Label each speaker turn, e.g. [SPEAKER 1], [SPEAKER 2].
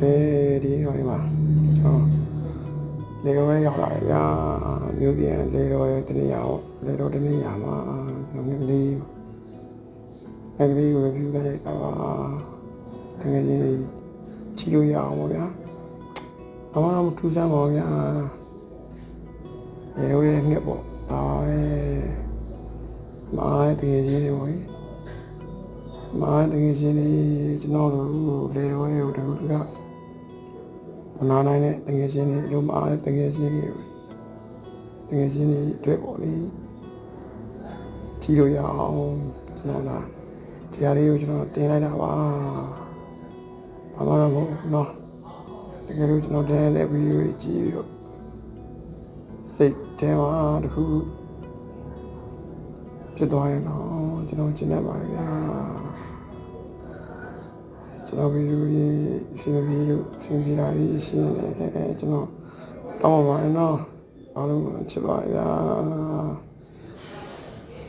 [SPEAKER 1] ဒီတော့ဒီမှာကျွန်တော်လေတော့ရောက်လာတယ်ဗျာမြို့ပြန်လေတော့တနေ့ရအောင်လေတော့တနေ့ရမှာငယ်ကလေးကို review လိုက်တာပါတကယ်ကြီးချီလို့ရအောင်ပါဗျာတော့ထူးဆန်းပါဗျာလေတော့ရဲ့ငှက်ပေါ့ဒါပဲမားတကယ်ကြီးတွေပေါ့မားတကယ်ကြီးတွေကျွန်တော်တို့လေတော့ရဲ့တို့ကမနာနိုင်တဲ့တကယ်ချင်းတွေတို့မားတဲ့တကယ်ချင်းတွေတွေ့ပေါ့လေကြည့်လို့ရအောင်ကျွန်တော်လာတရားလေးကိုကျွန်တော်တင်လိုက်တာပါဘာမှမဟုတ်เนาะတကယ်လို့ကျွန်တော်တင်တဲ့ဗီဒီယိုကြီးကြည့်ပြီးတော့စိတ်ထဲမှာတခုဖြစ်သွားရင်တော့ကျွန်တော်ရှင်းနေပါလေဗျာကျွန်တော်ဗီဒီယိုကြီးအစီအပြေလာပြီးရှင်းနေကျွန်တော်တောင်းပါမယ်နော်အားလုံးချစ်ပါဗျာ